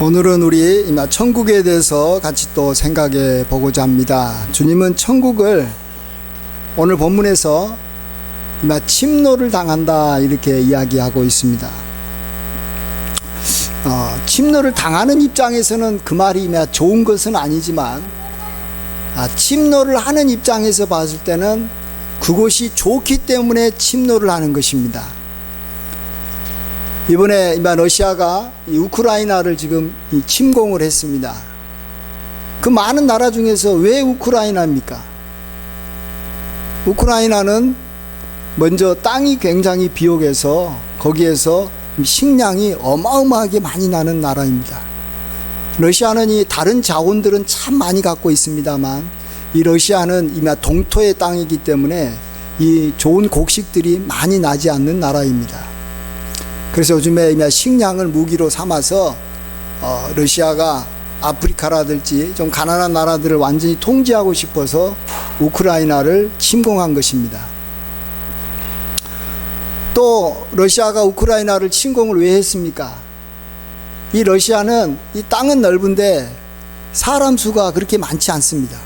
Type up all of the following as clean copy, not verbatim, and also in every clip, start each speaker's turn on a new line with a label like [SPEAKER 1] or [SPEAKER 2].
[SPEAKER 1] 오늘은 우리 천국에 대해서 같이 또 생각해 보고자 합니다. 주님은 천국을 오늘 본문에서 침노를 당한다 이렇게 이야기하고 있습니다. 침노를 당하는 입장에서는 그 말이 좋은 것은 아니지만 침노를 하는 입장에서 봤을 때는 그것이 좋기 때문에 침노를 하는 것입니다. 이번에 러시아가 우크라이나를 지금 침공을 했습니다. 그 많은 나라 중에서 왜 우크라이나입니까? 우크라이나는 먼저 땅이 굉장히 비옥해서 거기에서 식량이 어마어마하게 많이 나는 나라입니다. 러시아는 이 다른 자원들은 참 많이 갖고 있습니다만 이 러시아는 동토의 땅이기 때문에 이 좋은 곡식들이 많이 나지 않는 나라입니다. 그래서 요즘에 식량을 무기로 삼아서 러시아가 아프리카라든지 좀 가난한 나라들을 완전히 통제하고 싶어서 우크라이나를 침공한 것입니다. 또 러시아가 우크라이나를 침공을 왜 했습니까? 이 러시아는 이 땅은 넓은데 사람 수가 그렇게 많지 않습니다.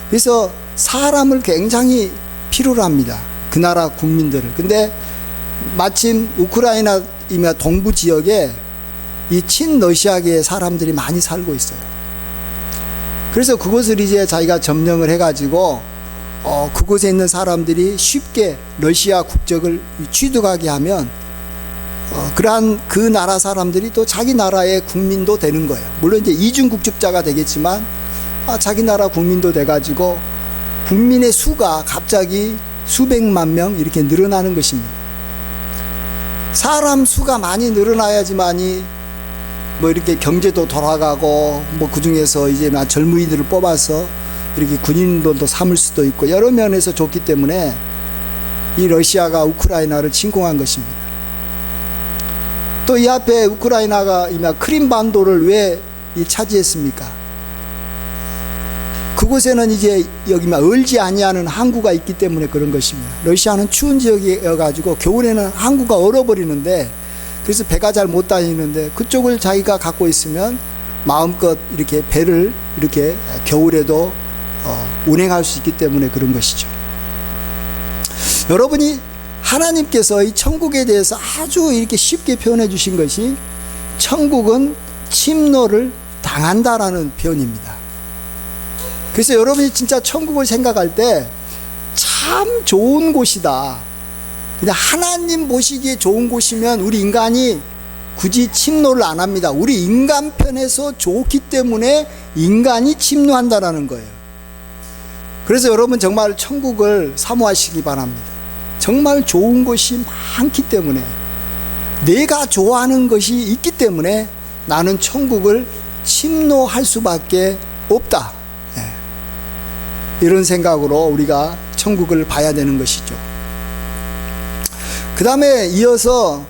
[SPEAKER 1] 그래서 사람을 굉장히 필요로 합니다. 그 나라 국민들을. 근데 마침 우크라이나 동부 지역에 이 친러시아계의 사람들이 많이 살고 있어요. 그래서 그곳을 이제 자기가 점령을 해가지고 그곳에 있는 사람들이 쉽게 러시아 국적을 취득하게 하면 그러한 그 나라 사람들이 또 자기 나라의 국민도 되는 거예요. 물론 이제 이중국적자가 되겠지만 자기 나라 국민도 돼가지고 국민의 수가 갑자기 수백만 명 이렇게 늘어나는 것입니다. 사람 수가 많이 늘어나야지만이 이렇게 경제도 돌아가고 그 중에서 이제 젊은이들을 뽑아서 이렇게 군인들도 삼을 수도 있고 여러 면에서 좋기 때문에 이 러시아가 우크라이나를 침공한 것입니다. 또 이 앞에 우크라이나가 크림반도를 왜 차지했습니까? 그곳에는 이제 여기 얼지 아니하는 항구가 있기 때문에 그런 것입니다. 러시아는 추운 지역이어가지고 겨울에는 항구가 얼어버리는데 그래서 배가 잘 못 다니는데 그쪽을 자기가 갖고 있으면 마음껏 이렇게 배를 이렇게 겨울에도 운행할 수 있기 때문에 그런 것이죠. 여러분이 하나님께서 이 천국에 대해서 아주 이렇게 쉽게 표현해 주신 것이 천국은 침노를 당한다라는 표현입니다. 그래서 여러분이 진짜 천국을 생각할 때 참 좋은 곳이다. 그냥 하나님 보시기에 좋은 곳이면 우리 인간이 굳이 침노를 안 합니다. 우리 인간 편에서 좋기 때문에 인간이 침노한다라는 거예요. 그래서 여러분 정말 천국을 사모하시기 바랍니다. 정말 좋은 것이 많기 때문에 내가 좋아하는 것이 있기 때문에 나는 천국을 침노할 수밖에 없다. 이런 생각으로 우리가 천국을 봐야 되는 것이죠. 그 다음에 이어서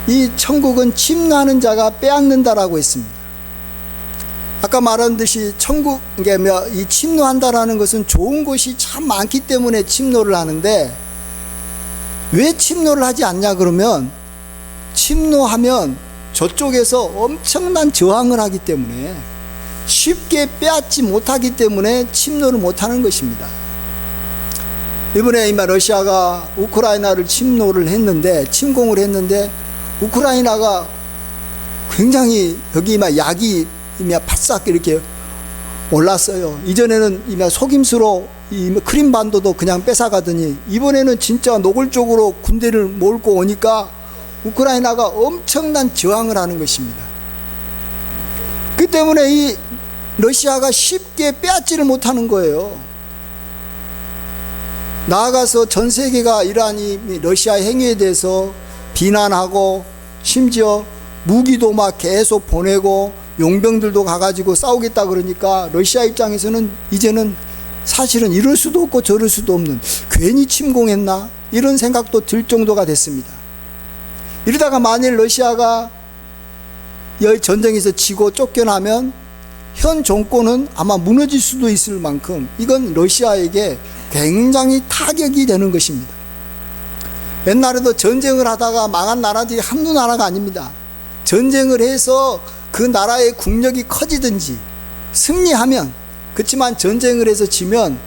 [SPEAKER 1] 이 천국은 침노하는 자가 빼앗는다라고 했습니다. 아까 말한 듯이 천국에 이 침노한다라는 것은 좋은 것이 참 많기 때문에 침노를 하는데 왜 침노를 하지 않냐 그러면 침노하면 저쪽에서 엄청난 저항을 하기 때문에 쉽게 빼앗지 못하기 때문에 침노를 못하는 것입니다. 이번에 러시아가 우크라이나를 침공을 했는데 우크라이나가 굉장히 여기 약이 바싹 이렇게 올랐어요. 이전에는 속임수로 크림반도도 그냥 뺏어가더니 이번에는 진짜 노골적으로 군대를 몰고 오니까 우크라이나가 엄청난 저항을 하는 것입니다. 그 때문에 이 러시아가 쉽게 빼앗지를 못하는 거예요. 나아가서 전 세계가 이러한 이 러시아 행위에 대해서 비난하고 심지어 무기도 계속 보내고 용병들도 가가지고 싸우겠다 그러니까 러시아 입장에서는 이제는 사실은 이럴 수도 없고 저럴 수도 없는 괜히 침공했나 이런 생각도 들 정도가 됐습니다. 이러다가 만일 러시아가 이 전쟁에서 지고 쫓겨나면 현 정권은 아마 무너질 수도 있을 만큼 이건 러시아에게 굉장히 타격이 되는 것입니다. 옛날에도 전쟁을 하다가 망한 나라들이 한두 나라가 아닙니다. 전쟁을 해서 그 나라의 국력이 커지든지 승리하면, 그렇지만 전쟁을 해서 지면,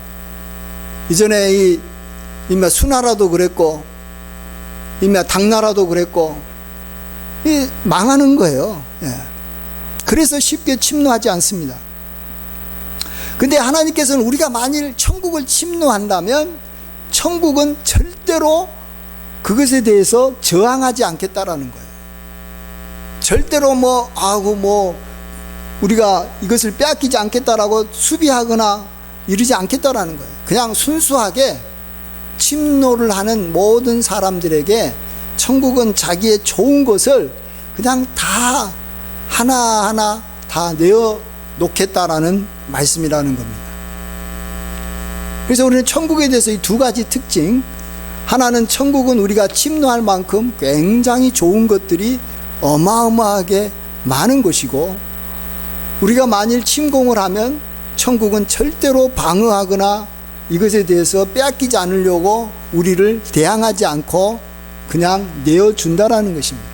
[SPEAKER 1] 이전에 이 수나라도 그랬고 당나라도 그랬고 망하는 거예요. 그래서 쉽게 침노하지 않습니다. 근데 하나님께서는 우리가 만일 천국을 침노한다면 천국은 절대로 그것에 대해서 저항하지 않겠다라는 거예요. 절대로 우리가 이것을 빼앗기지 않겠다라고 수비하거나 이러지 않겠다라는 거예요. 그냥 순수하게 침노를 하는 모든 사람들에게 천국은 자기의 좋은 것을 그냥 다 하나하나 다 내어 놓겠다라는 말씀이라는 겁니다. 그래서 우리는 천국에 대해서 이 두 가지 특징, 하나는 천국은 우리가 침노할 만큼 굉장히 좋은 것들이 어마어마하게 많은 것이고, 우리가 만일 침공을 하면 천국은 절대로 방어하거나 이것에 대해서 빼앗기지 않으려고 우리를 대항하지 않고 그냥 내어준다라는 것입니다.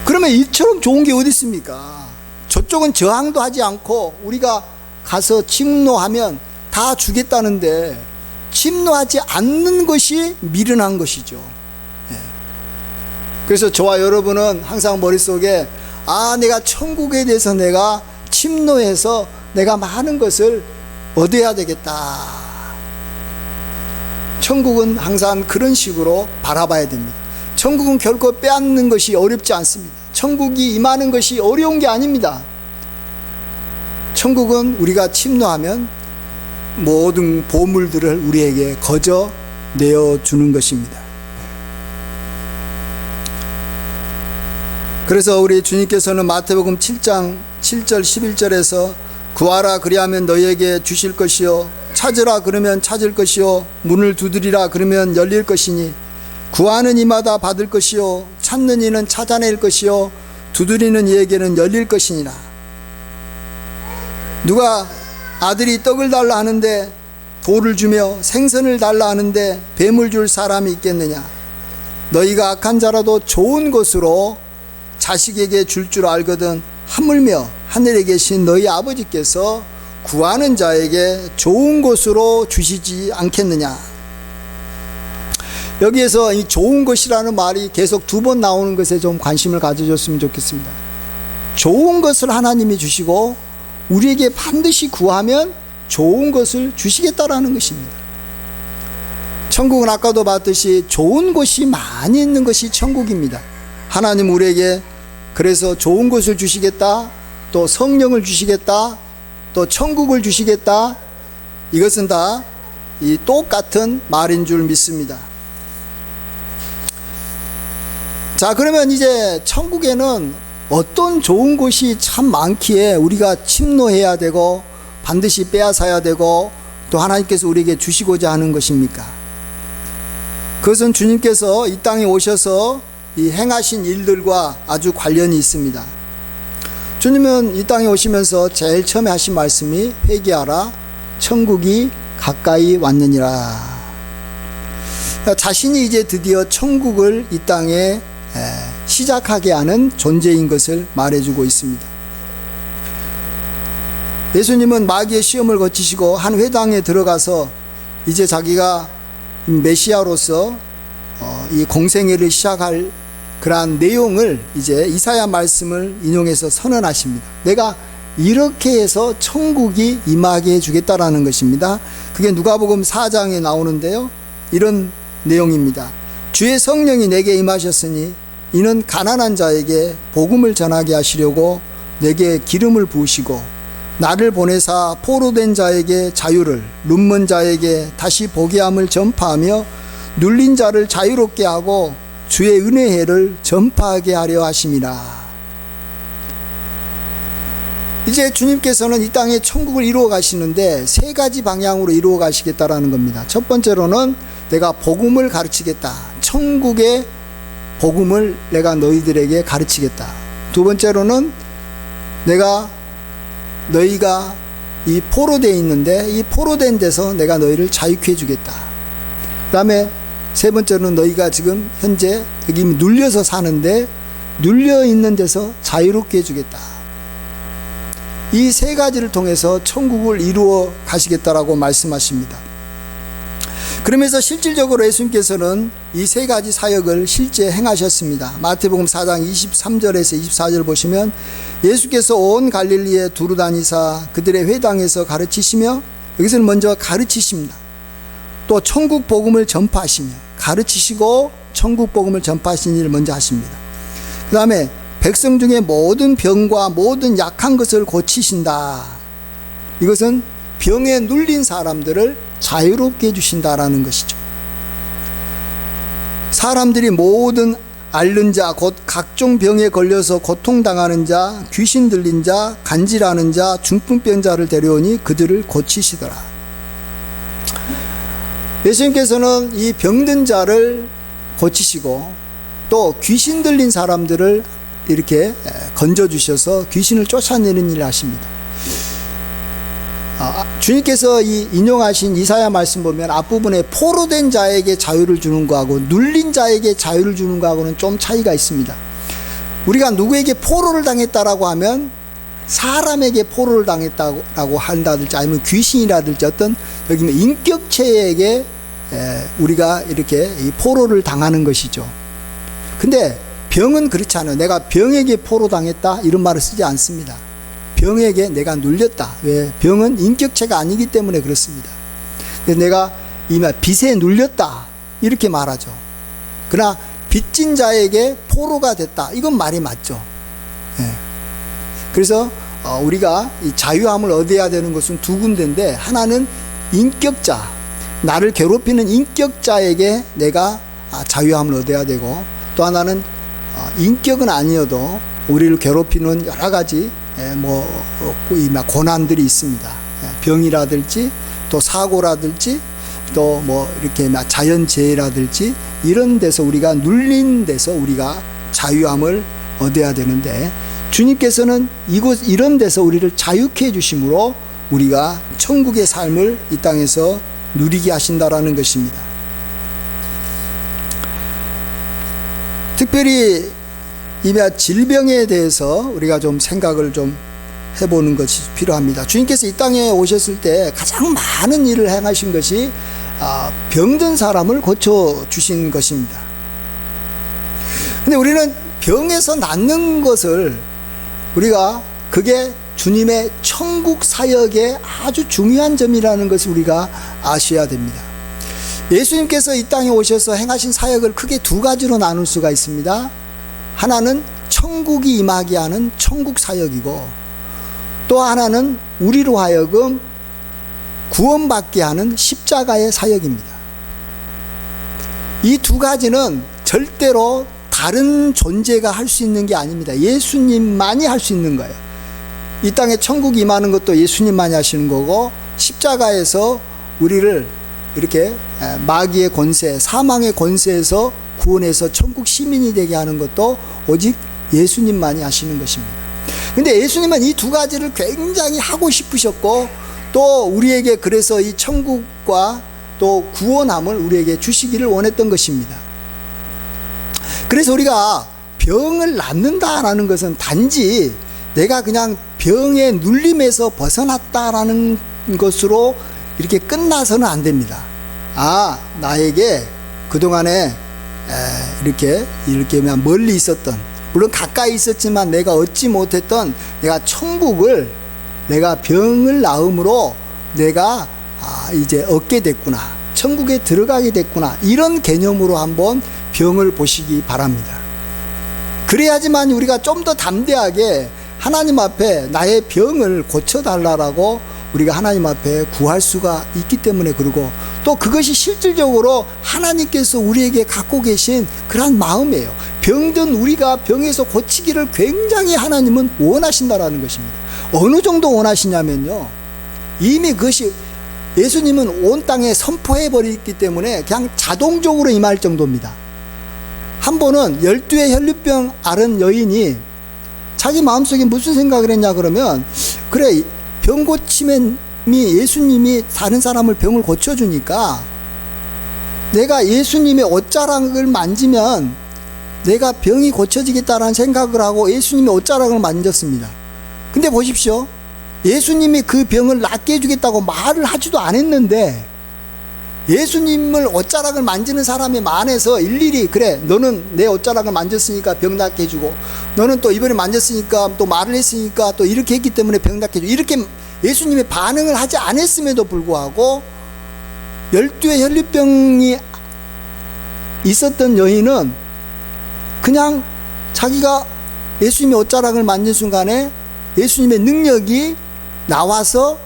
[SPEAKER 1] 그러면 이처럼 좋은 게 어디 있습니까? 저쪽은 저항도 하지 않고 우리가 가서 침노하면 다 주겠다는데, 침노하지 않는 것이 미련한 것이죠. 그래서 저와 여러분은 항상 머릿속에 내가 천국에 대해서 내가 침노해서 내가 많은 것을 얻어야 되겠다. 천국은 항상 그런 식으로 바라봐야 됩니다. 천국은 결코 빼앗는 것이 어렵지 않습니다. 천국이 임하는 것이 어려운 게 아닙니다. 천국은 우리가 침노하면 모든 보물들을 우리에게 거저 내어주는 것입니다. 그래서 우리 주님께서는 마태복음 7장 7절 11절에서 구하라 그리하면 너희에게 주실 것이요 찾으라 그러면 찾을 것이요 문을 두드리라 그러면 열릴 것이니 구하는 이마다 받을 것이요 찾는 이는 찾아낼 것이요 두드리는 이에게는 열릴 것이니라. 누가 아들이 떡을 달라 하는데 돌을 주며 생선을 달라 하는데 뱀을 줄 사람이 있겠느냐? 너희가 악한 자라도 좋은 것으로 자식에게 줄 줄 알거든 하물며 하늘에 계신 너희 아버지께서 구하는 자에게 좋은 것으로 주시지 않겠느냐. 여기에서 이 좋은 것이라는 말이 계속 두 번 나오는 것에 좀 관심을 가져줬으면 좋겠습니다. 좋은 것을 하나님이 주시고 우리에게 반드시 구하면 좋은 것을 주시겠다라는 것입니다. 천국은 아까도 봤듯이 좋은 것이 많이 있는 것이 천국입니다. 하나님 우리에게 그래서 좋은 것을 주시겠다, 또 성령을 주시겠다, 또 천국을 주시겠다, 이것은 다 이 똑같은 말인 줄 믿습니다. 자, 그러면 이제 천국에는 어떤 좋은 것이 참 많기에 우리가 침노해야 되고 반드시 빼앗아야 되고 또 하나님께서 우리에게 주시고자 하는 것입니까? 그것은 주님께서 이 땅에 오셔서 이 행하신 일들과 아주 관련이 있습니다. 주님은 이 땅에 오시면서 제일 처음에 하신 말씀이 회개하라 천국이 가까이 왔느니라. 자신이 이제 드디어 천국을 이 땅에 시작하게 하는 존재인 것을 말해주고 있습니다. 예수님은 마귀의 시험을 거치시고 한 회당에 들어가서 이제 자기가 메시아로서 이 공생애를 시작할 그러한 내용을 이제 이사야 말씀을 인용해서 선언하십니다. 내가 이렇게 해서 천국이 임하게 해주겠다라는 것입니다. 그게 누가복음 4장에 나오는데요, 이런 내용입니다. 주의 성령이 내게 임하셨으니 이는 가난한 자에게 복음을 전하게 하시려고 내게 기름을 부으시고 나를 보내사 포로된 자에게 자유를, 눈먼 자에게 다시 보게 함을 전파하며 눌린 자를 자유롭게 하고 주의 은혜의 해를 전파하게 하려 하심이라. 이제 주님께서는 이 땅에 천국을 이루어 가시는데 세 가지 방향으로 이루어 가시겠다라는 겁니다. 첫 번째로는 내가 복음을 가르치겠다. 천국의 복음을 내가 너희들에게 가르치겠다. 두 번째로는 너희가 이 포로되어 있는데 이 포로된 데서 내가 너희를 자유케 해주겠다. 그 다음에 세 번째로는 너희가 지금 현재 여기 눌려서 사는데 눌려 있는 데서 자유롭게 해주겠다. 이 세 가지를 통해서 천국을 이루어 가시겠다라고 말씀하십니다. 그러면서 실질적으로 예수님께서는 이 세 가지 사역을 실제 행하셨습니다. 마태복음 4장 23절에서 24절 보시면 예수께서 온 갈릴리에 두루 다니사 그들의 회당에서 가르치시며, 여기서는 먼저 가르치십니다. 또 천국 복음을 전파하시며, 가르치시고 천국 복음을 전파하시는 일을 먼저 하십니다. 그 다음에 백성 중에 모든 병과 모든 약한 것을 고치신다. 이것은 병에 눌린 사람들을 자유롭게 해주신다라는 것이죠. 사람들이 모든 앓는 자, 곧 각종 병에 걸려서 고통당하는 자, 귀신 들린 자, 간질하는 자, 중풍병자를 데려오니 그들을 고치시더라. 예수님께서는 이 병든 자를 고치시고 또 귀신 들린 사람들을 이렇게 건져주셔서 귀신을 쫓아내는 일을 하십니다. 주님께서 이 인용하신 이사야 말씀 보면 앞부분에 포로된 자에게 자유를 주는 거하고 눌린 자에게 자유를 주는 거하고는 좀 차이가 있습니다. 우리가 누구에게 포로를 당했다라고 하면 사람에게 포로를 당했다고 한다든지 아니면 귀신이라든지 어떤 여기 인격체에게 우리가 이렇게 이 포로를 당하는 것이죠. 근데 병은 그렇지 않아요. 내가 병에게 포로 당했다 이런 말을 쓰지 않습니다. 병에게 내가 눌렸다. 왜? 병은 인격체가 아니기 때문에 그렇습니다. 근데 내가 빚에 눌렸다 이렇게 말하죠. 그러나 빚진 자에게 포로가 됐다. 이건 말이 맞죠. 그래서 우리가 이 자유함을 얻어야 되는 것은 두 군데인데, 하나는 인격자, 나를 괴롭히는 인격자에게 내가 자유함을 얻어야 되고, 또 하나는 인격은 아니어도 우리를 괴롭히는 여러 가지 고난들이 있습니다. 병이라든지 또 사고라든지 또 이렇게 자연재해라든지 이런 데서 우리가 눌린 데서 우리가 자유함을 얻어야 되는데, 주님께서는 이런 데서 우리를 자유케 해주심으로 우리가 천국의 삶을 이 땅에서 누리게 하신다라는 것입니다. 특별히 이 질병에 대해서 우리가 좀 생각을 좀 해보는 것이 필요합니다. 주님께서 이 땅에 오셨을 때 가장 많은 일을 행하신 것이 병든 사람을 고쳐주신 것입니다. 근데 우리는 병에서 낫는 것을 우리가 그게 주님의 천국 사역의 아주 중요한 점이라는 것을 우리가 아셔야 됩니다. 예수님께서 이 땅에 오셔서 행하신 사역을 크게 두 가지로 나눌 수가 있습니다. 하나는 천국이 임하게 하는 천국 사역이고, 또 하나는 우리로 하여금 구원받게 하는 십자가의 사역입니다. 이 두 가지는 절대로 다른 존재가 할 수 있는 게 아닙니다. 예수님만이 할 수 있는 거예요. 이 땅에 천국이 임하는 것도 예수님만이 하시는 거고, 십자가에서 우리를 이렇게 마귀의 권세, 사망의 권세에서 구원해서 천국 시민이 되게 하는 것도 오직 예수님만이 하시는 것입니다. 근데 예수님은 이 두 가지를 굉장히 하고 싶으셨고, 또 우리에게 그래서 이 천국과 또 구원함을 우리에게 주시기를 원했던 것입니다. 그래서 우리가 병을 낫는다라는 것은 단지 내가 그냥 병의 눌림에서 벗어났다라는 것으로 이렇게 끝나서는 안 됩니다. 나에게 그동안에 이렇게 멀리 있었던, 물론 가까이 있었지만 내가 얻지 못했던 내가 천국을, 내가 병을 나음으로 내가 이제 얻게 됐구나, 천국에 들어가게 됐구나, 이런 개념으로 한번 병을 보시기 바랍니다. 그래야지만 우리가 좀 더 담대하게 하나님 앞에 나의 병을 고쳐달라고 우리가 하나님 앞에 구할 수가 있기 때문에, 그러고 또 그것이 실질적으로 하나님께서 우리에게 갖고 계신 그런 마음이에요. 병든 우리가 병에서 고치기를 굉장히 하나님은 원하신다라는 것입니다. 어느 정도 원하시냐면요, 이미 그것이 예수님은 온 땅에 선포해 버렸기 때문에 그냥 자동적으로 임할 정도입니다. 한 번은 12의 혈류병 앓은 여인이 자기 마음속에 무슨 생각을 했냐 그러면, 그래, 병 고침이 예수님이 다른 사람을 병을 고쳐주니까 내가 예수님의 옷자락을 만지면 내가 병이 고쳐지겠다라는 생각을 하고 예수님의 옷자락을 만졌습니다. 근데 보십시오. 예수님이 그 병을 낫게 해주겠다고 말을 하지도 않았는데 예수님을 옷자락을 만지는 사람의 만에서 일일이 그래 너는 내 옷자락을 만졌으니까 병 낫게 해주고 너는 또 이번에 만졌으니까 또 말을 했으니까 또 이렇게 했기 때문에 병 낫게 해주고 이렇게 예수님의 반응을 하지 않았음에도 불구하고 12의 혈류병이 있었던 여인은 그냥 자기가 예수님의 옷자락을 만진 순간에 예수님의 능력이 나와서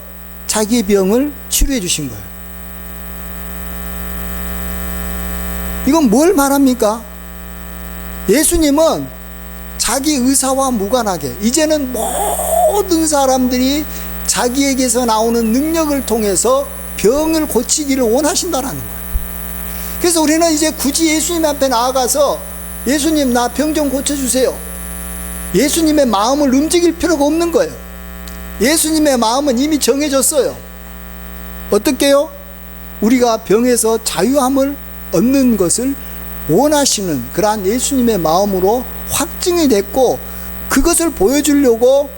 [SPEAKER 1] 자기의 병을 치료해 주신 거예요. 이건 뭘 말합니까? 예수님은 자기 의사와 무관하게 이제는 모든 사람들이 자기에게서 나오는 능력을 통해서 병을 고치기를 원하신다라는 거예요. 그래서 우리는 이제 굳이 예수님 앞에 나아가서 예수님 나 병 좀 고쳐주세요. 예수님의 마음을 움직일 필요가 없는 거예요. 예수님의 마음은 이미 정해졌어요. 어떻게요? 우리가 병에서 자유함을 얻는 것을 원하시는 그러한 예수님의 마음으로 확증이 됐고 그것을 보여주려고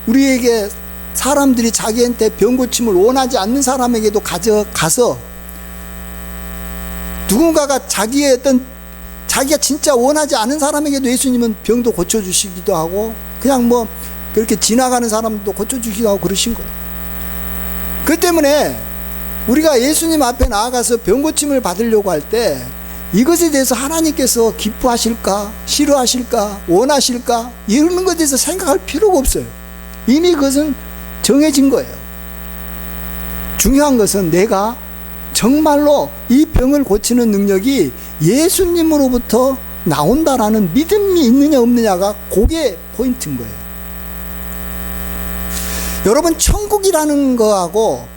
[SPEAKER 1] 우리에게 사람들이 자기한테 병 고침을 원하지 않는 사람에게도 가져가서 누군가가 자기가 진짜 원하지 않은 사람에게도 예수님은 병도 고쳐주시기도 하고 그냥 뭐 그렇게 지나가는 사람도 고쳐주기도 하고 그러신 거예요. 그 때문에 우리가 예수님 앞에 나아가서 병 고침을 받으려고 할 때 이것에 대해서 하나님께서 기뻐하실까 싫어하실까 원하실까 이러는 것에 대해서 생각할 필요가 없어요. 이미 그것은 정해진 거예요. 중요한 것은 내가 정말로 이 병을 고치는 능력이 예수님으로부터 나온다라는 믿음이 있느냐 없느냐가 그게 포인트인 거예요. 여러분 천국이라는 거하고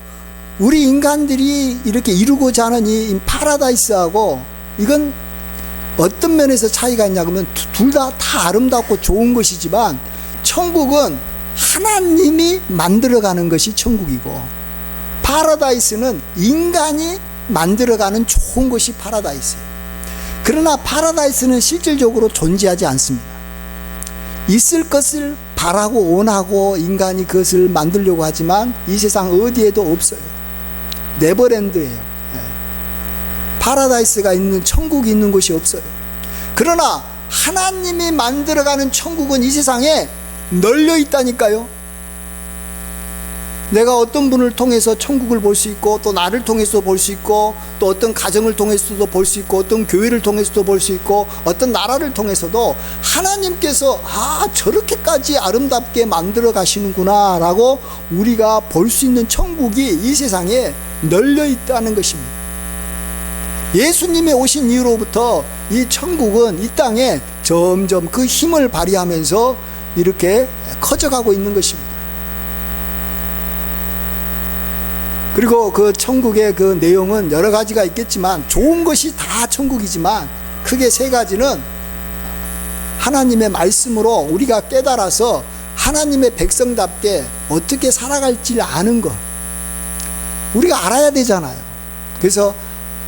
[SPEAKER 1] 우리 인간들이 이렇게 이루고자 하는 이 파라다이스하고 이건 어떤 면에서 차이가 있냐면 둘 다 아름답고 좋은 것이지만 천국은 하나님이 만들어가는 것이 천국이고 파라다이스는 인간이 만들어가는 좋은 것이 파라다이스예요. 그러나 파라다이스는 실질적으로 존재하지 않습니다. 있을 것을 바라고 원하고 인간이 그것을 만들려고 하지만 이 세상 어디에도 없어요. 네버랜드예요. 파라다이스가 있는 천국이 있는 곳이 없어요. 그러나 하나님이 만들어가는 천국은 이 세상에 널려 있다니까요. 내가 어떤 분을 통해서 천국을 볼 수 있고 또 나를 통해서도 볼 수 있고 또 어떤 가정을 통해서도 볼 수 있고 어떤 교회를 통해서도 볼 수 있고 어떤 나라를 통해서도 하나님께서 저렇게까지 아름답게 만들어 가시는구나 라고 우리가 볼 수 있는 천국이 이 세상에 널려 있다는 것입니다. 예수님이 오신 이후로부터 이 천국은 이 땅에 점점 그 힘을 발휘하면서 이렇게 커져가고 있는 것입니다. 그리고 그 천국의 그 내용은 여러 가지가 있겠지만 좋은 것이 다 천국이지만 크게 세 가지는 하나님의 말씀으로 우리가 깨달아서 하나님의 백성답게 어떻게 살아갈지를 아는 것 우리가 알아야 되잖아요. 그래서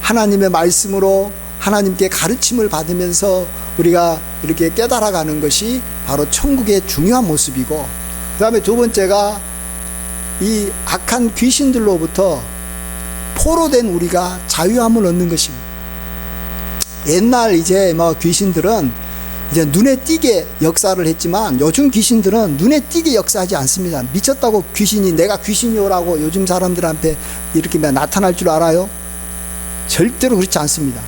[SPEAKER 1] 하나님의 말씀으로 하나님께 가르침을 받으면서 우리가 이렇게 깨달아가는 것이 바로 천국의 중요한 모습이고 그 다음에 두 번째가 이 악한 귀신들로부터 포로된 우리가 자유함을 얻는 것입니다. 옛날 이제 귀신들은 이제 눈에 띄게 역사를 했지만 요즘 귀신들은 눈에 띄게 역사하지 않습니다. 미쳤다고 귀신이 내가 귀신이오라고 요즘 사람들한테 이렇게 나타날 줄 알아요? 절대로 그렇지 않습니다.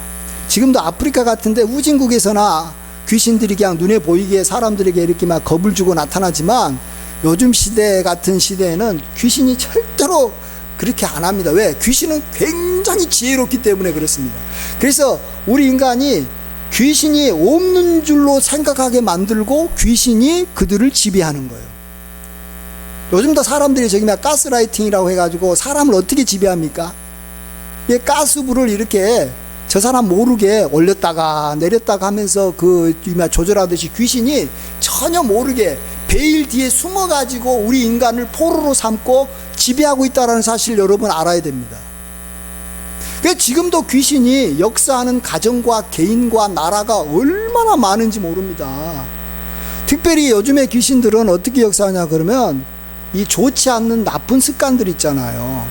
[SPEAKER 1] 지금도 아프리카 같은데 후진국에서나 귀신들이 그냥 눈에 보이게 사람들에게 이렇게 막 겁을 주고 나타나지만 요즘 시대 같은 시대에는 귀신이 절대로 그렇게 안 합니다. 왜? 귀신은 굉장히 지혜롭기 때문에 그렇습니다. 그래서 우리 인간이 귀신이 없는 줄로 생각하게 만들고 귀신이 그들을 지배하는 거예요. 요즘도 사람들이 저기 막 가스라이팅이라고 해가지고 사람을 어떻게 지배합니까? 이 가스불을 이렇게 저 사람 모르게 올렸다가 내렸다가 하면서 그 조절하듯이 귀신이 전혀 모르게 베일 뒤에 숨어가지고 우리 인간을 포로로 삼고 지배하고 있다는 사실 여러분 알아야 됩니다. 그 지금도 귀신이 역사하는 가정과 개인과 나라가 얼마나 많은지 모릅니다. 특별히 요즘의 귀신들은 어떻게 역사하냐 그러면 이 좋지 않는 나쁜 습관들 있잖아요.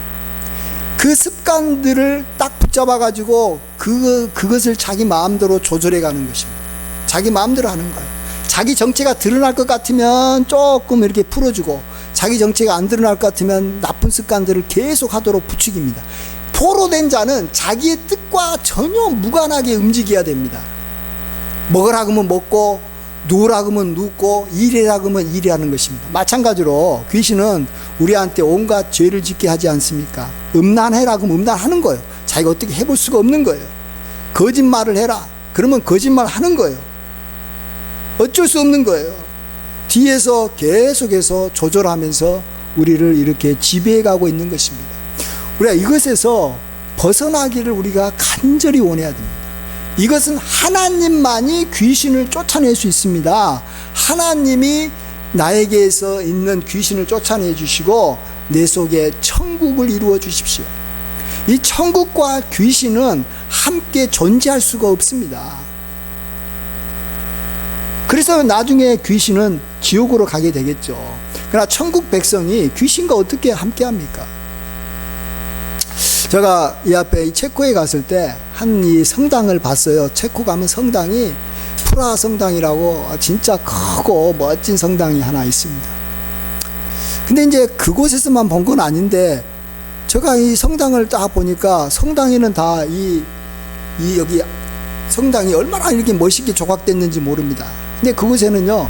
[SPEAKER 1] 그 습관들을 딱 붙잡아 가지고 그것을 자기 마음대로 조절해 가는 것입니다. 자기 마음대로 하는 거예요. 자기 정체가 드러날 것 같으면 조금 이렇게 풀어주고, 자기 정체가 안 드러날 것 같으면 나쁜 습관들을 계속 하도록 부추깁니다. 포로된 자는 자기의 뜻과 전혀 무관하게 움직여야 됩니다. 먹으라고 하면 먹고, 누우라고 하면 눕고, 일하라고 하면 일하는 것입니다. 마찬가지로 귀신은 우리한테 온갖 죄를 짓게 하지 않습니까? 음란해라고 하면 음란하는 거예요. 자기가 어떻게 해볼 수가 없는 거예요. 거짓말을 해라 그러면 거짓말 하는 거예요. 어쩔 수 없는 거예요. 뒤에서 계속해서 조절하면서 우리를 이렇게 지배해 가고 있는 것입니다. 우리가 이것에서 벗어나기를 우리가 간절히 원해야 됩니다. 이것은 하나님만이 귀신을 쫓아낼 수 있습니다. 하나님이 나에게서 있는 귀신을 쫓아내 주시고 내 속에 천국을 이루어 주십시오. 이 천국과 귀신은 함께 존재할 수가 없습니다. 그래서 나중에 귀신은 지옥으로 가게 되겠죠. 그러나 천국 백성이 귀신과 어떻게 함께 합니까? 제가 이 앞에 이 체코에 갔을 때 한 이 성당을 봤어요. 체코 가면 성당이 프라하 성당이라고 진짜 크고 멋진 성당이 하나 있습니다. 근데 이제 그곳에서만 본 건 아닌데, 제가 이 성당을 딱 보니까 성당에는 다 여기 성당이 얼마나 이렇게 멋있게 조각됐는지 모릅니다. 근데 그곳에는요,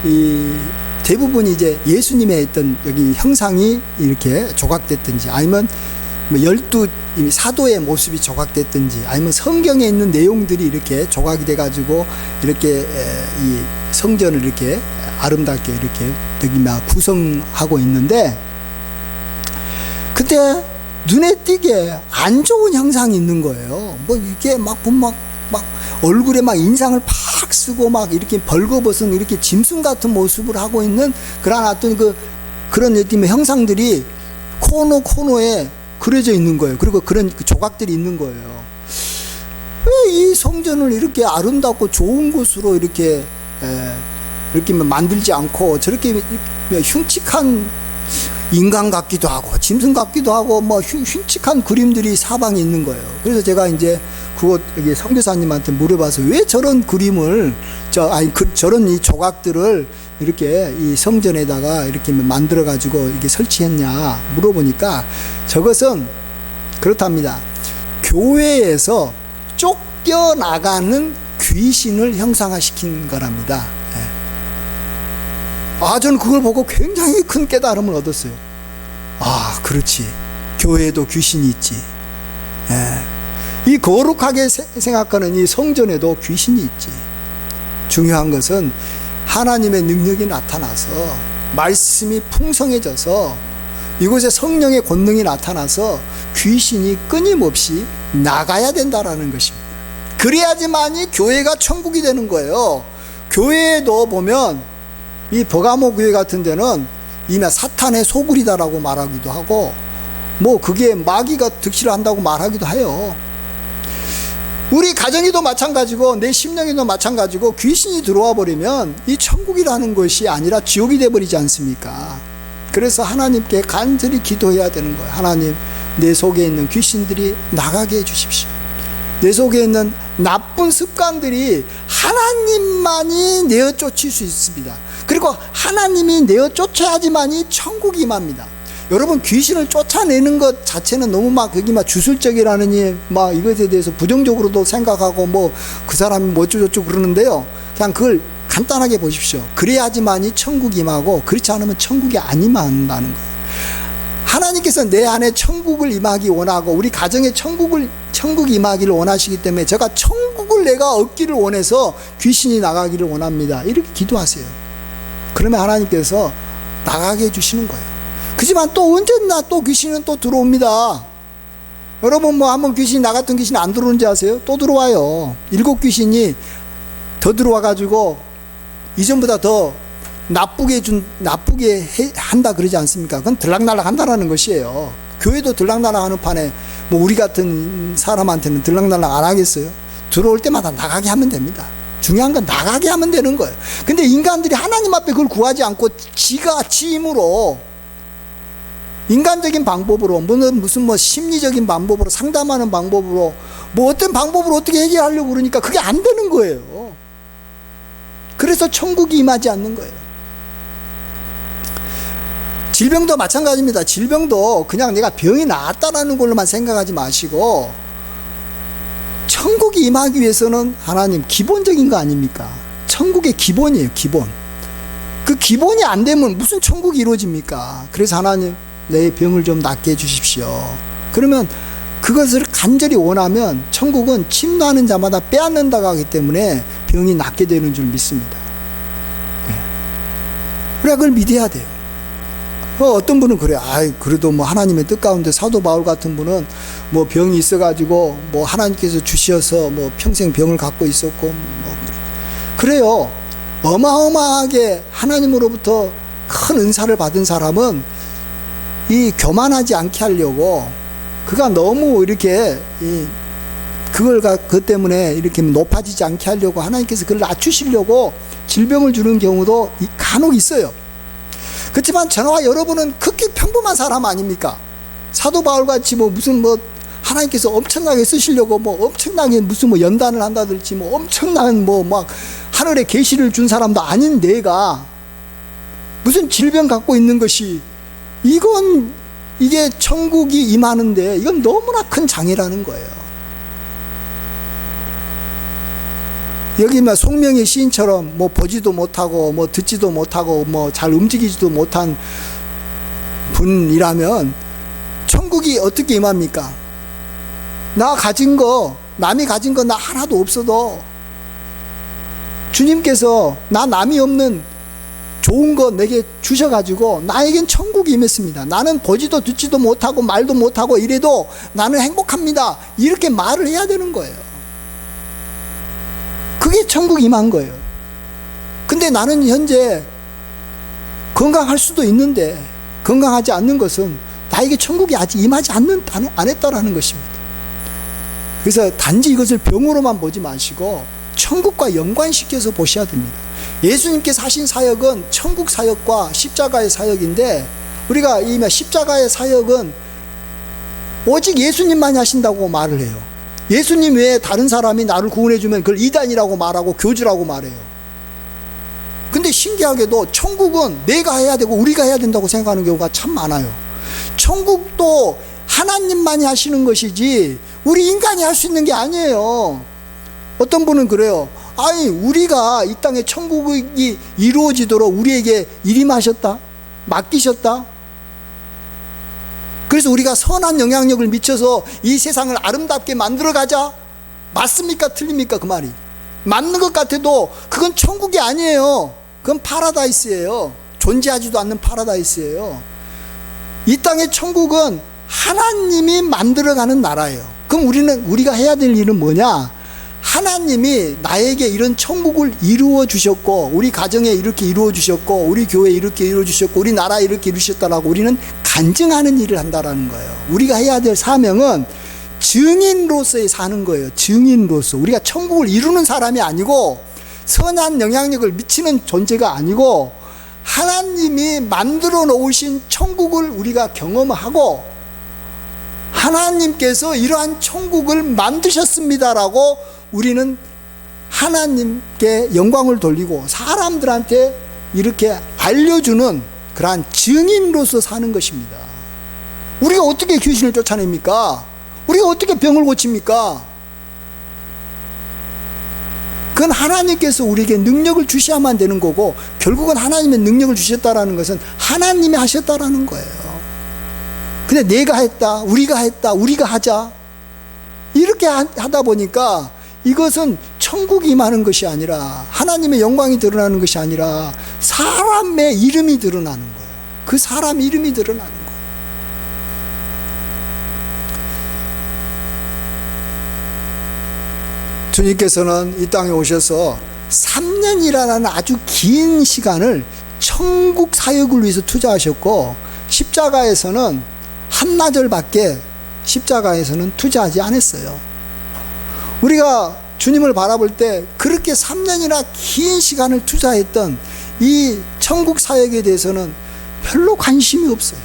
[SPEAKER 1] 이 대부분 이제 예수님의 있던 여기 형상이 이렇게 조각됐든지, 아니면 뭐 12 사도의 모습이 조각됐든지, 아니면 성경에 있는 내용들이 이렇게 조각이 돼가지고 이렇게 이 성전을 이렇게 아름답게 이렇게 여기 막 구성하고 있는데, 그때 눈에 띄게 안 좋은 형상이 있는 거예요. 뭐 이게 막 보면 막 얼굴에 막 인상을 팍 쓰고 막 이렇게 벌거벗은 이렇게 짐승 같은 모습을 하고 있는 그런 어떤 그런 느낌의 형상들이 코너에 그려져 있는 거예요. 그리고 그런 조각들이 있는 거예요. 왜 이 성전을 이렇게 아름답고 좋은 곳으로 이렇게 만들지 않고 저렇게 흉측한 인간 같기도 하고 짐승 같기도 하고 뭐 흉측한 그림들이 사방에 있는 거예요. 그래서 제가 이제 그곳 여기 선교사님한테 물어봐서 왜 저런 그림을 저런 이 조각들을 이렇게 이 성전에다가 이렇게 만들어 가지고 이렇게 설치했냐 물어보니까, 저것은 그렇답니다. 교회에서 쫓겨나가는 귀신을 형상화시킨 거랍니다. 저는 그걸 보고 굉장히 큰 깨달음을 얻었어요. 그렇지. 교회에도 귀신이 있지. 이 거룩하게 생각하는 이 성전에도 귀신이 있지. 중요한 것은 하나님의 능력이 나타나서, 말씀이 풍성해져서, 이곳에 성령의 권능이 나타나서 귀신이 끊임없이 나가야 된다라는 것입니다. 그래야지만이 교회가 천국이 되는 거예요. 교회에도 보면 이 버가모 교회 같은 데는 이미 사탄의 소굴이다라고 말하기도 하고, 뭐 그게 마귀가 득실을 한다고 말하기도 해요. 우리 가정에도 마찬가지고 내 심령에도 마찬가지고, 귀신이 들어와 버리면 이 천국이라는 것이 아니라 지옥이 돼버리지 않습니까? 그래서 하나님께 간절히 기도해야 되는 거예요. 하나님, 내 속에 있는 귀신들이 나가게 해주십시오. 내 속에 있는 나쁜 습관들이 하나님만이 내어 쫓을 수 있습니다. 그리고 하나님이 내어 쫓아야지만이 천국이 임합니다. 여러분, 귀신을 쫓아내는 것 자체는 너무 거기 주술적이라느니 이것에 대해서 부정적으로도 생각하고 그 사람이 뭐 어쩌고저쩌고 그러는데요. 그냥 그걸 간단하게 보십시오. 그래야지만이 천국이 임하고, 그렇지 않으면 천국이 안 임한다는 거예요. 하나님께서 내 안에 천국을 임하기 원하고, 우리 가정에 천국이 임하기를 원하시기 때문에 제가 천국을 내가 얻기를 원해서 귀신이 나가기를 원합니다. 이렇게 기도하세요. 그러면 하나님께서 나가게 해주시는 거예요. 그렇지만 또 언제나 또 귀신은 또 들어옵니다. 여러분, 한번 귀신이 나갔던 귀신이 안 들어오는지 아세요? 또 들어와요. 7 귀신이 더 들어와가지고 이전보다 더 나쁘게 한다 그러지 않습니까? 그건 들락날락 한다라는 것이에요. 교회도 들락날락 하는 판에 뭐 우리 같은 사람한테는 들락날락 안 하겠어요? 들어올 때마다 나가게 하면 됩니다. 중요한 건 나가게 하면 되는 거예요. 근데 인간들이 하나님 앞에 그걸 구하지 않고 지가 지 힘으로 인간적인 방법으로 무슨 심리적인 방법으로 상담하는 방법으로 뭐 어떤 방법으로 어떻게 해결하려고 그러니까 그게 안 되는 거예요. 그래서 천국이 임하지 않는 거예요. 질병도 마찬가지입니다. 질병도 그냥 내가 병이 나았다라는 걸로만 생각하지 마시고 천국이 임하기 위해서는 하나님 기본적인 거 아닙니까? 천국의 기본이에요. 기본. 그 기본이 안 되면 무슨 천국이 이루어집니까? 그래서 하나님 내 병을 좀 낫게 해주십시오. 그러면 그것을 간절히 원하면 천국은 침노하는 자마다 빼앗는다고 하기 때문에 병이 낫게 되는 줄 믿습니다. 그래 그걸 믿어야 돼요. 어떤 분은 그래요. 그래도 뭐 하나님의 뜻 가운데 사도 바울 같은 분은 뭐 병이 있어가지고 뭐 하나님께서 주셔서 뭐 평생 병을 갖고 있었고 뭐 그래요. 어마어마하게 하나님으로부터 큰 은사를 받은 사람은 이 교만하지 않게 하려고 그가 너무 이렇게 그것 때문에 이렇게 높아지지 않게 하려고 하나님께서 그를 낮추시려고 질병을 주는 경우도 간혹 있어요. 그렇지만 저와 여러분은 극히 평범한 사람 아닙니까? 사도 바울같이 무슨 하나님께서 엄청나게 쓰시려고 엄청나게 무슨 연단을 한다든지 엄청난 막 하늘에 계시를 준 사람도 아닌 내가 무슨 질병 갖고 있는 것이 이게 천국이 임하는데 이건 너무나 큰 장애라는 거예요. 여기 송명의 시인처럼 보지도 못하고 듣지도 못하고 잘 움직이지도 못한 분이라면 천국이 어떻게 임합니까? 나 가진 거, 남이 가진 거 나 하나도 없어도 주님께서 나 남이 없는 좋은 거 내게 주셔가지고 나에겐 천국이 임했습니다. 나는 보지도 듣지도 못하고 말도 못하고 이래도 나는 행복합니다. 이렇게 말을 해야 되는 거예요. 그게 천국 임한 거예요. 근데 나는 현재 건강할 수도 있는데 건강하지 않는 것은 나에게 천국이 아직 임하지 안 했다라는 것입니다. 그래서 단지 이것을 병으로만 보지 마시고 천국과 연관시켜서 보셔야 됩니다. 예수님께서 하신 사역은 천국 사역과 십자가의 사역인데 우리가 이 십자가의 사역은 오직 예수님만이 하신다고 말을 해요. 예수님 외에 다른 사람이 나를 구원해주면 그걸 이단이라고 말하고 교주라고 말해요. 근데 신기하게도 천국은 내가 해야 되고 우리가 해야 된다고 생각하는 경우가 참 많아요. 천국도 하나님만이 하시는 것이지 우리 인간이 할 수 있는 게 아니에요. 어떤 분은 그래요. 우리가 이 땅에 천국이 이루어지도록 우리에게 일임하셨다, 맡기셨다. 그래서 우리가 선한 영향력을 미쳐서 이 세상을 아름답게 만들어가자. 맞습니까? 틀립니까? 그 말이 맞는 것 같아도 그건 천국이 아니에요. 그건 파라다이스예요. 존재하지도 않는 파라다이스예요. 이 땅의 천국은 하나님이 만들어가는 나라예요. 그럼 우리가 해야 될 일은 뭐냐? 하나님이 나에게 이런 천국을 이루어 주셨고 우리 가정에 이렇게 이루어 주셨고 우리 교회에 이렇게 이루어 주셨고 우리 나라에 이렇게 이루셨다라고 우리는 간증하는 일을 한다라는 거예요. 우리가 해야 될 사명은 증인으로서의 사는 거예요. 증인으로서. 우리가 천국을 이루는 사람이 아니고 선한 영향력을 미치는 존재가 아니고 하나님이 만들어 놓으신 천국을 우리가 경험하고 하나님께서 이러한 천국을 만드셨습니다라고 우리는 하나님께 영광을 돌리고 사람들한테 이렇게 알려주는 그러한 증인으로서 사는 것입니다. 우리가 어떻게 귀신을 쫓아냅니까? 우리가 어떻게 병을 고칩니까? 그건 하나님께서 우리에게 능력을 주셔야만 되는 거고 결국은 하나님의 능력을 주셨다라는 것은 하나님이 하셨다라는 거예요. 근데 내가 했다, 우리가 하자 이렇게 하다 보니까 이것은 천국이 임하는 것이 아니라 하나님의 영광이 드러나는 것이 아니라 사람의 이름이 드러나는 거예요. 그 사람 이름이 드러나는 거예요. 주님께서는 이 땅에 오셔서 3년이라는 아주 긴 시간을 천국 사역을 위해서 투자하셨고 십자가에서는 한나절밖에 십자가에서는 투자하지 않았어요. 우리가 주님을 바라볼 때 그렇게 3년이나 긴 시간을 투자했던 이 천국 사역에 대해서는 별로 관심이 없어요.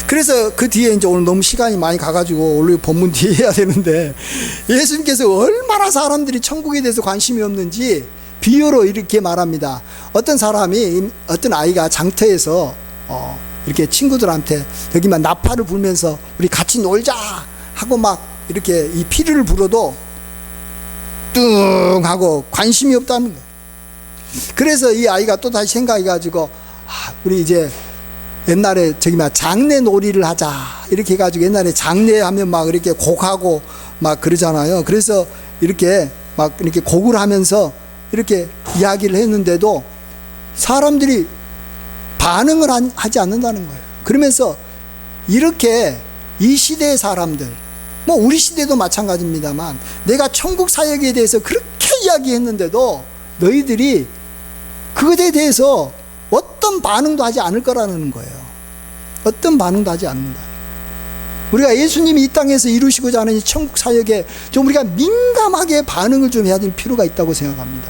[SPEAKER 1] 그래서 그 뒤에 이제 오늘 너무 시간이 많이 가가지고 오늘 본문 뒤에 해야 되는데, 예수님께서 얼마나 사람들이 천국에 대해서 관심이 없는지 비유로 이렇게 말합니다. 어떤 사람이, 어떤 아이가 장터에서 이렇게 친구들한테 여기만 나팔을 불면서 우리 같이 놀자 하고 막 이렇게 이 피리를 불어도 뚱 하고 관심이 없다는 거예요. 그래서 이 아이가 또 다시 생각해가지고, 우리 이제 옛날에 저기 막 장례 놀이를 하자 이렇게 해가지고, 옛날에 장례하면 막 이렇게 곡하고 막 그러잖아요. 그래서 이렇게 막 이렇게 곡을 하면서 이렇게 이야기를 했는데도 사람들이 반응을 하지 않는다는 거예요. 그러면서 이렇게 이 시대의 사람들, 뭐 우리 시대도 마찬가지입니다만, 내가 천국 사역에 대해서 그렇게 이야기했는데도 너희들이 그것에 대해서 어떤 반응도 하지 않을 거라는 거예요. 어떤 반응도 하지 않는다. 우리가 예수님이 이 땅에서 이루시고자 하는 이 천국 사역에 좀 우리가 민감하게 반응을 좀 해야 될 필요가 있다고 생각합니다.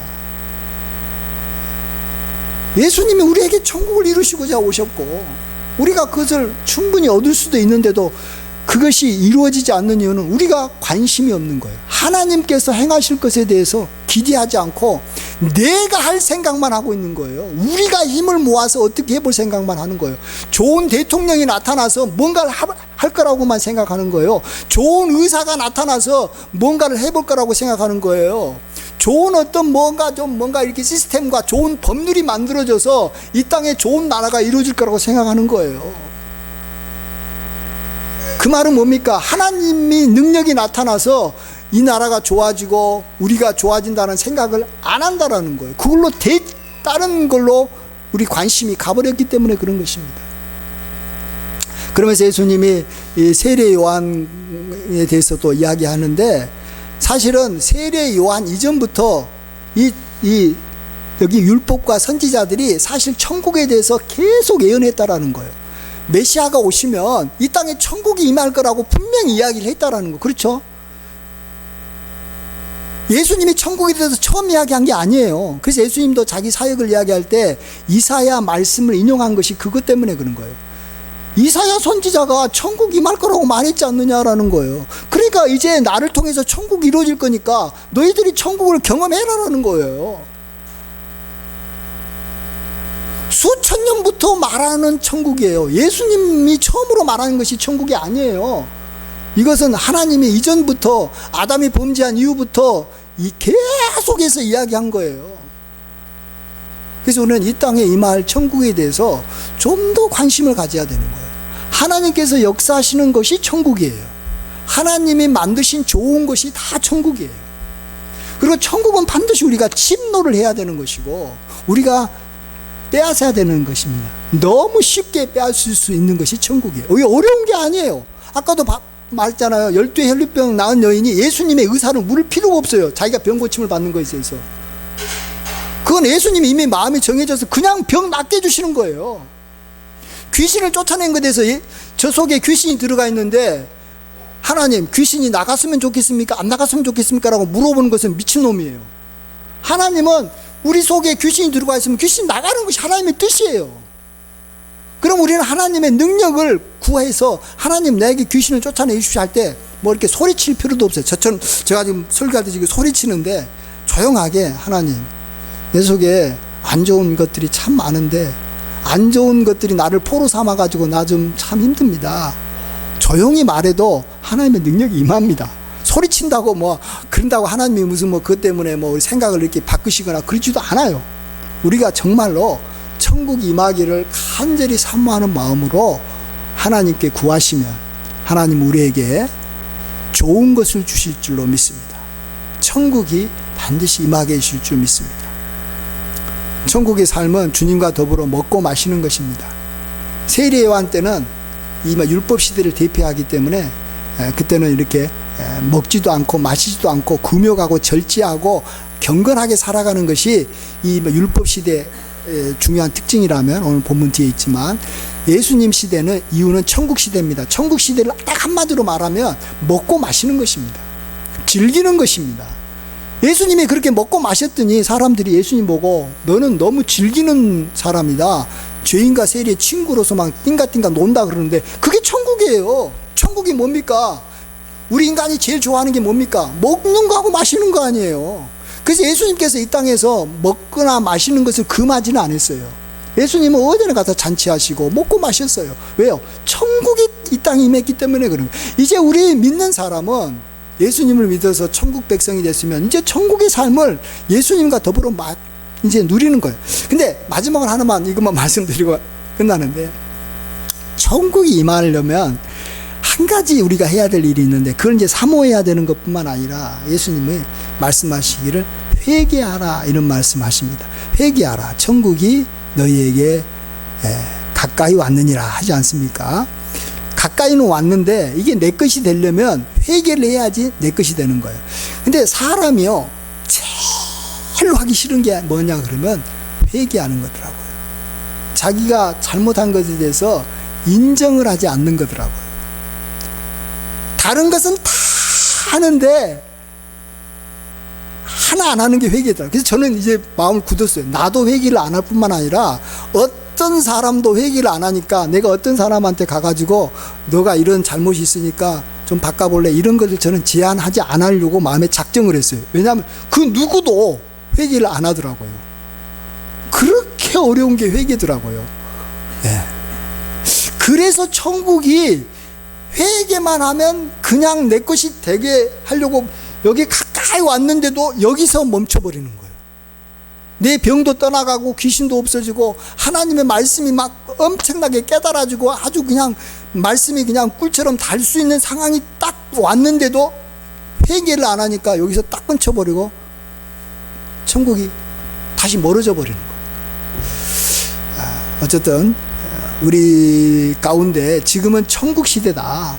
[SPEAKER 1] 예수님이 우리에게 천국을 이루시고자 오셨고, 우리가 그것을 충분히 얻을 수도 있는데도 그것이 이루어지지 않는 이유는 우리가 관심이 없는 거예요. 하나님께서 행하실 것에 대해서 기대하지 않고 내가 할 생각만 하고 있는 거예요. 우리가 힘을 모아서 어떻게 해볼 생각만 하는 거예요. 좋은 대통령이 나타나서 뭔가를 할 거라고만 생각하는 거예요. 좋은 의사가 나타나서 뭔가를 해볼 거라고 생각하는 거예요. 좋은 어떤 뭔가 이렇게 시스템과 좋은 법률이 만들어져서 이 땅에 좋은 나라가 이루어질 거라고 생각하는 거예요. 그 말은 뭡니까? 하나님이 능력이 나타나서 이 나라가 좋아지고 우리가 좋아진다는 생각을 안 한다라는 거예요. 그걸로 다른 걸로 우리 관심이 가버렸기 때문에 그런 것입니다. 그러면서 예수님이 이 세례 요한에 대해서도 이야기하는데, 사실은 세례 요한 이전부터 여기 율법과 선지자들이 사실 천국에 대해서 계속 예언했다라는 거예요. 메시아가 오시면 이 땅에 천국이 임할 거라고 분명히 이야기를 했다라는 거. 그렇죠? 예수님이 천국에 대해서 처음 이야기한 게 아니에요. 그래서 예수님도 자기 사역을 이야기할 때 이사야 말씀을 인용한 것이 그것 때문에 그런 거예요. 이사야 선지자가 천국 임할 거라고 말했지 않느냐라는 거예요. 그러니까 이제 나를 통해서 천국이 이루어질 거니까 너희들이 천국을 경험해라라는 거예요. 수천 년부터 말하는 천국이에요. 예수님이 처음으로 말하는 것이 천국이 아니에요. 이것은 하나님이 이전부터, 아담이 범죄한 이후부터 계속해서 이야기한 거예요. 그래서 우리는 이 땅에 임할 천국에 대해서 좀 더 관심을 가져야 되는 거예요. 하나님께서 역사하시는 것이 천국이에요. 하나님이 만드신 좋은 것이 다 천국이에요. 그리고 천국은 반드시 우리가 침노를 해야 되는 것이고 우리가 빼앗아야 되는 것입니다. 너무 쉽게 빼앗을 수 있는 것이 천국이에요. 이게 어려운 게 아니에요. 아까도 말했잖아요. 12의 혈류병 나은 여인이 예수님의 의사를 물을 필요가 없어요. 자기가 병 고침을 받는 것에 있어서. 그건 예수님이 이미 마음이 정해져서 그냥 병 낫게 해주시는 거예요. 귀신을 쫓아낸 것에 대해서 저 속에 귀신이 들어가 있는데, 하나님, 귀신이 나갔으면 좋겠습니까? 안 나갔으면 좋겠습니까? 라고 물어보는 것은 미친놈이에요. 하나님은 우리 속에 귀신이 들어가 있으면 귀신 나가는 것이 하나님의 뜻이에요. 그럼 우리는 하나님의 능력을 구해서 하나님 내게 귀신을 쫓아내 주십시오 할 때 뭐 이렇게 소리칠 필요도 없어요. 제가 지금 설교할 때 지금 소리치는데 조용하게, 하나님, 내 속에 안 좋은 것들이 참 많은데 안 좋은 것들이 나를 포로 삼아가지고 나 좀 참 힘듭니다. 조용히 말해도 하나님의 능력이 임합니다. 소리친다고 그런다고 하나님이 무슨 그것 때문에 우리 생각을 이렇게 바꾸시거나 그러지도 않아요. 우리가 정말로 천국 임하기를 간절히 사모하는 마음으로 하나님께 구하시면 하나님 우리에게 좋은 것을 주실 줄로 믿습니다. 천국이 반드시 임하게 해주실 줄 믿습니다. 천국의 삶은 주님과 더불어 먹고 마시는 것입니다. 세례 요한 때는 이 율법 시대를 대표하기 때문에 그때는 이렇게 먹지도 않고 마시지도 않고 금욕하고 절제하고 경건하게 살아가는 것이 이 율법 시대의 중요한 특징이라면 오늘 본문 뒤에 있지만 예수님 시대는 이유는 천국 시대입니다. 천국 시대를 딱 한마디로 말하면 먹고 마시는 것입니다. 즐기는 것입니다. 예수님이 그렇게 먹고 마셨더니 사람들이 예수님 보고 너는 너무 즐기는 사람이다. 죄인과 세리의 친구로서 막 띵가띵가 논다 그러는데 그게 천국이에요. 천국이 뭡니까? 우리 인간이 제일 좋아하는 게 뭡니까? 먹는 거하고 마시는 거 아니에요. 그래서 예수님께서 이 땅에서 먹거나 마시는 것을 금하지는 않았어요. 예수님은 어디나 가서 잔치하시고 먹고 마셨어요. 왜요? 천국이 이 땅에 임했기 때문에 그런 거예요. 이제 우리 믿는 사람은 예수님을 믿어서 천국 백성이 됐으면 이제 천국의 삶을 예수님과 더불어 이제 누리는 거예요. 근데 마지막으로 하나만 이것만 말씀드리고 끝나는데, 천국이 임하려면 한 가지 우리가 해야 될 일이 있는데 그걸 이제 사모해야 되는 것뿐만 아니라 예수님이 말씀하시기를 회개하라 이런 말씀하십니다. 회개하라. 천국이 너희에게 가까이 왔느니라 하지 않습니까? 가까이는 왔는데 이게 내 것이 되려면 회개를 해야지 내 것이 되는 거예요. 근데 사람이요 제일 하기 싫은 게 뭐냐 그러면 회개하는 거더라고요. 자기가 잘못한 것에 대해서 인정을 하지 않는 거더라고요. 다른 것은 다 하는데 하나 안 하는 게 회개더라고요. 그래서 저는 이제 마음을 굳었어요. 나도 회개를 안 할 뿐만 아니라 어떤 사람도 회개를 안 하니까 내가 어떤 사람한테 가가지고 너가 이런 잘못이 있으니까 좀 바꿔볼래 이런 것을 저는 제안하지 않으려고 마음에 작정을 했어요. 왜냐하면 그 누구도 회개를 안 하더라고요. 그렇게 어려운 게 회개더라고요. 네. 그래서 천국이 회개만 하면 그냥 내 것이 되게 하려고 여기 가까이 왔는데도 여기서 멈춰버리는 거예요. 내 병도 떠나가고 귀신도 없어지고 하나님의 말씀이 막 엄청나게 깨달아지고 아주 그냥 말씀이 그냥 꿀처럼 달 수 있는 상황이 딱 왔는데도 회개를 안 하니까 여기서 딱 끊쳐버리고 천국이 다시 멀어져 버리는 거예요. 어쨌든 우리 가운데 지금은 천국 시대다.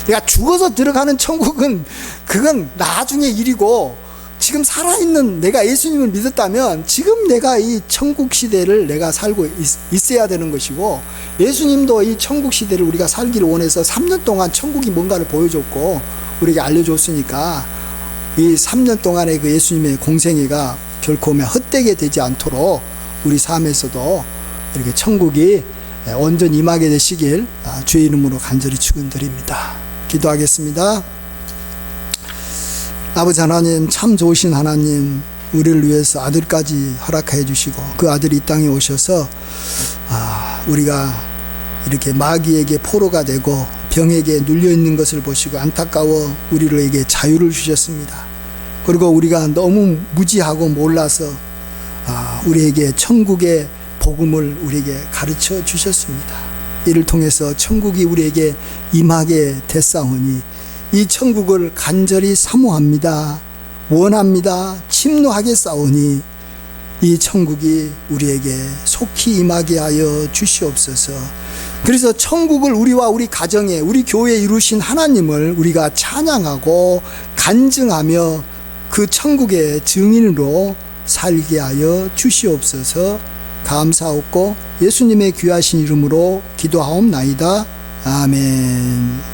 [SPEAKER 1] 내가 죽어서 들어가는 천국은 그건 나중의 일이고 지금 살아있는 내가 예수님을 믿었다면 지금 내가 이 천국 시대를 내가 살고 있어야 되는 것이고, 예수님도 이 천국 시대를 우리가 살기를 원해서 3년 동안 천국이 뭔가를 보여줬고 우리에게 알려줬으니까 이 3년 동안의 그 예수님의 공생애가 결코 헛되게 되지 않도록 우리 삶에서도 이렇게 천국이 온전히 임하게 되시길 주의 이름으로 간절히 축원드립니다. 기도하겠습니다. 아버지 하나님, 참 좋으신 하나님, 우리를 위해서 아들까지 허락해 주시고 그 아들이 이 땅에 오셔서 우리가 이렇게 마귀에게 포로가 되고 병에게 눌려있는 것을 보시고 안타까워 우리에게 자유를 주셨습니다. 그리고 우리가 너무 무지하고 몰라서 우리에게 천국의 복음을 우리에게 가르쳐 주셨습니다. 이를 통해서 천국이 우리에게 임하게 됐사오니 이 천국을 간절히 사모합니다. 원합니다. 침노하겠사오니 이 천국이 우리에게 속히 임하게 하여 주시옵소서. 그래서 천국을 우리와 우리 가정에 우리 교회에 이루신 하나님을 우리가 찬양하고 간증하며 그 천국의 증인으로 살게 하여 주시옵소서. 감사하옵고 예수님의 귀하신 이름으로 기도하옵나이다. 아멘.